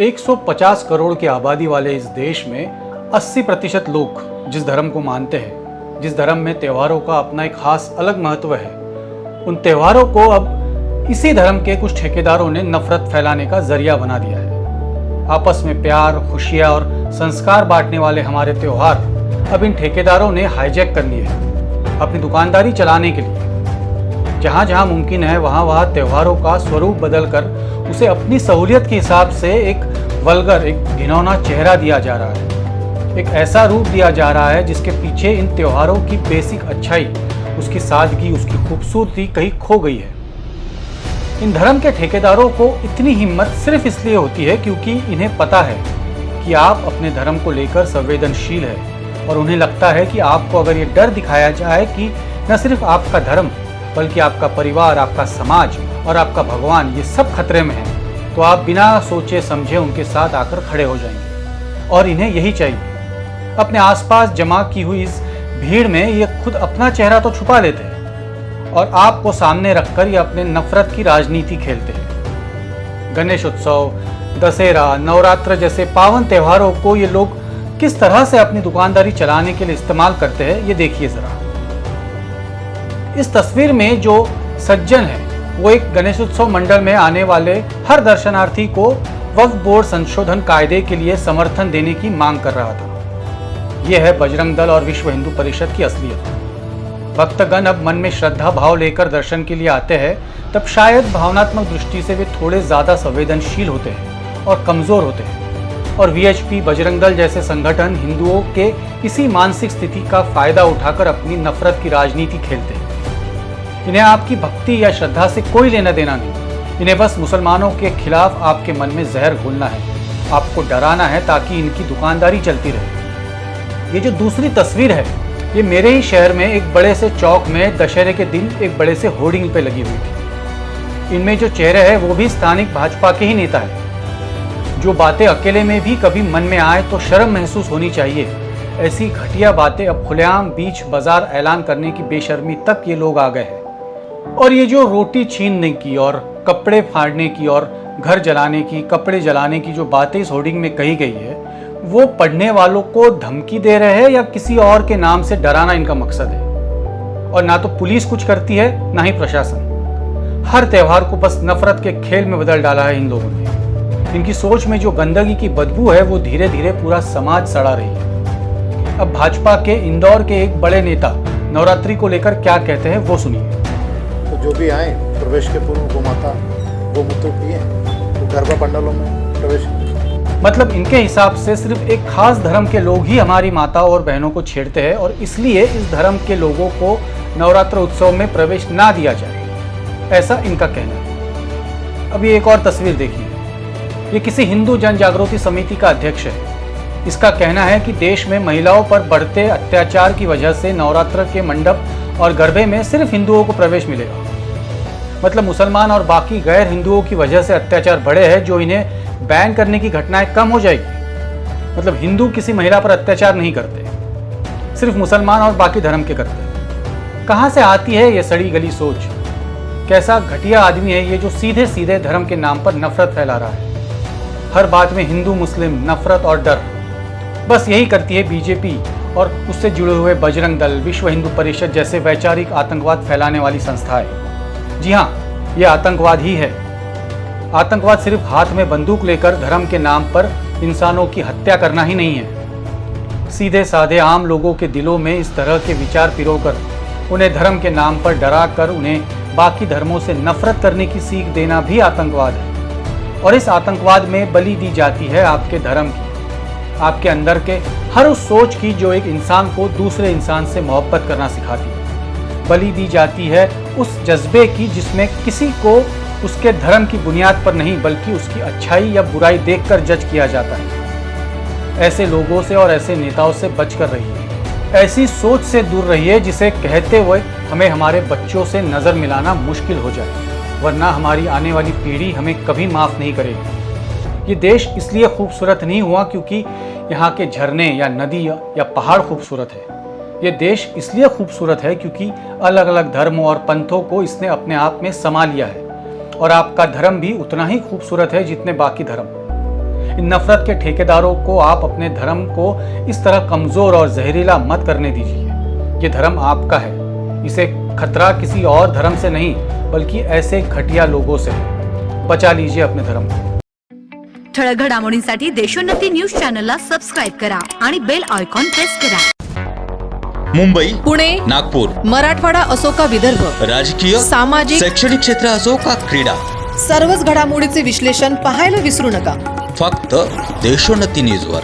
150 करोड़ की आबादी वाले इस देश में 80% लोग जिस धर्म को मानते हैं, जिस धर्म में त्योहारों का अपना एक खास अलग महत्व है, उन त्योहारों को अब इसी धर्म के कुछ ठेकेदारों ने नफरत फैलाने का जरिया बना दिया है। आपस में प्यार, खुशियां और संस्कार बांटने वाले हमारे त्योहार अब इन ठेकेदारों ने हाईजैक कर लिए हैं अपनी दुकानदारी चलाने के लिए। जहां जहां मुमकिन है वहां वहां त्योहारों का स्वरूप बदलकर उसे अपनी सहूलियत के हिसाब से एक वल्गर, एक घिनौना चेहरा दिया जा रहा है। एक ऐसा रूप दिया जा रहा है जिसके पीछे इन त्योहारों की बेसिक अच्छाई, उसकी सादगी, उसकी खूबसूरती कहीं खो गई है। इन धर्म के ठेकेदारों को इतनी हिम्मत सिर्फ इसलिए होती है क्योंकि इन्हें पता है कि आप अपने धर्म को लेकर संवेदनशील है और उन्हें लगता है कि आपको अगर ये डर दिखाया जाए कि न सिर्फ आपका धर्म बल्कि आपका परिवार, आपका समाज और आपका भगवान ये सब खतरे में है, तो आप बिना सोचे समझे उनके साथ आकर खड़े हो जाएंगे। और इन्हें यही चाहिए। अपने आसपास जमा की हुई इस भीड़ में ये खुद अपना चेहरा तो छुपा लेते हैं और आपको सामने रखकर ये अपने नफरत की राजनीति खेलते हैं। गणेश उत्सव, दशहरा, नवरात्र जैसे पावन त्योहारों को ये लोग किस तरह से अपनी दुकानदारी चलाने के लिए इस्तेमाल करते हैं, ये देखिए जरा। इस तस्वीर में जो सज्जन है वो एक गणेशोत्सव मंडल में आने वाले हर दर्शनार्थी को वक्फ बोर्ड संशोधन कायदे के लिए समर्थन देने की मांग कर रहा था। यह है बजरंग दल और विश्व हिंदू परिषद की असलियत। भक्तगण अब मन में श्रद्धा भाव लेकर दर्शन के लिए आते हैं, तब शायद भावनात्मक दृष्टि से वे थोड़े ज्यादा संवेदनशील होते हैं और कमजोर होते हैं। और वीएचपी, बजरंग दल जैसे संगठन हिंदुओं के इसी मानसिक स्थिति का फायदा उठाकर अपनी नफरत की राजनीति खेलते हैं। इन्हें आपकी भक्ति या श्रद्धा से कोई लेना देना नहीं। इन्हें बस मुसलमानों के खिलाफ आपके मन में जहर घोलना है, आपको डराना है ताकि इनकी दुकानदारी चलती रहे। ये जो दूसरी तस्वीर है ये मेरे ही शहर में एक बड़े से चौक में दशहरे के दिन एक बड़े से होर्डिंग पे लगी हुई थी। इनमें जो चेहरे हैं वो भी स्थानिक भाजपा के ही नेता है। जो बातें अकेले में भी कभी मन में आए तो शर्म महसूस होनी चाहिए, ऐसी घटिया बातें अब खुलेआम बीच बाजार ऐलान करने की बेशर्मी तक ये लोग आ गए हैं। और ये जो रोटी छीनने की और कपड़े फाड़ने की और घर जलाने की, कपड़े जलाने की जो बातें इस होर्डिंग में कही गई है, वो पढ़ने वालों को धमकी दे रहे हैं या किसी और के नाम से डराना इनका मकसद है। और ना तो पुलिस कुछ करती है ना ही प्रशासन। हर त्योहार को बस नफरत के खेल में बदल डाला है इन लोगों ने। इनकी सोच में जो गंदगी की बदबू है वो धीरे धीरे पूरा समाज सड़ा रही है। अब भाजपा के इंदौर के एक बड़े नेता नवरात्रि को लेकर क्या कहते हैं वो सुनिए। तो जो भी आए प्रवेश के पूर्व गोमाता गोमूत्र पिए तो गरबा पंडालों में प्रवेश। मतलब इनके हिसाब से सिर्फ एक खास धर्म के लोग ही हमारी माताओं और बहनों को छेड़ते हैं और इसलिए इस धर्म के लोगों को नवरात्र उत्सव में प्रवेश ना दिया जाए, ऐसा इनका कहना है। अब ये एक और तस्वीर देखिए। ये किसी हिंदू जन जागृति समिति का अध्यक्ष है। इसका कहना है कि देश में महिलाओं पर बढ़ते अत्याचार की वजह से नवरात्र के मंडप और गरबे में सिर्फ हिंदुओं को प्रवेश मिलेगा। मतलब मुसलमान और बाकी गैर हिंदुओं की वजह से अत्याचार बढ़े हैं, जो इन्हें बैन करने की घटनाएं कम हो जाएगी। मतलब हिंदू किसी महिला पर अत्याचार नहीं करते, सिर्फ मुसलमान और बाकी धर्म के करते हैं। कहाँ से आती है ये सड़ी गली सोच? कैसा घटिया आदमी है ये जो सीधे सीधे धर्म के नाम पर नफरत फैला रहा है। हर बात में हिंदू मुस्लिम, नफरत और डर, बस यही करती है बीजेपी और उससे जुड़े हुए बजरंग दल, विश्व हिंदू परिषद जैसे वैचारिक आतंकवाद फैलाने वाली संस्थाएं। जी हाँ, ये आतंकवाद ही है। आतंकवाद सिर्फ हाथ में बंदूक लेकर धर्म के नाम पर इंसानों की हत्या करना ही नहीं है। सीधे साधे आम लोगों के दिलों में इस तरह के विचार पिरोकर उन्हें धर्म के नाम पर डरा कर उन्हें बाकी धर्मों से नफरत करने की सीख देना भी आतंकवाद है। और इस आतंकवाद में बलि दी जाती है आपके धर्म की, आपके अंदर के हर उस सोच की जो एक इंसान को दूसरे इंसान से मोहब्बत करना सिखाती है। बलि दी जाती है उस जज्बे की जिसमें किसी को उसके धर्म की बुनियाद पर नहीं बल्कि उसकी अच्छाई या बुराई देखकर जज किया जाता है। ऐसे लोगों से और ऐसे नेताओं से बचकर रहिए। ऐसी सोच से दूर रहिए जिसे कहते हुए हमें हमारे बच्चों से नज़र मिलाना मुश्किल हो जाए, वरना हमारी आने वाली पीढ़ी हमें कभी माफ़ नहीं करेगी। ये देश इसलिए खूबसूरत नहीं हुआ क्योंकि यहाँ के झरने या नदी या पहाड़ खूबसूरत है। ये देश इसलिए खूबसूरत है क्योंकि अलग अलग धर्मों और पंथों को इसने अपने आप में समा लिया है। और आपका धर्म भी उतना ही खूबसूरत है जितने बाकी धर्म। इन नफरत के ठेकेदारों को आप अपने धर्म को इस तरह कमजोर और जहरीला मत करने दीजिए। ये धर्म आपका है, इसे खतरा किसी और धर्म से नहीं बल्कि ऐसे घटिया लोगों से है। बचा लीजिए अपने धर्म को। ठळक घडामोडींसाठी देशोन्नती न्यूज चॅनलला सबस्क्राईब करा आणि बेल आयकॉन प्रेस करा। मुंबई, पुणे, नागपूर, मराठवाडा असो का विदर्भ, राजकीय, सामाजिक, शैक्षणिक क्षेत्र असो का क्रीडा, सर्वच घडामोडीचे विश्लेषण पाहायला विसरू नका। फक्त देशोन्नती न्यूजवर।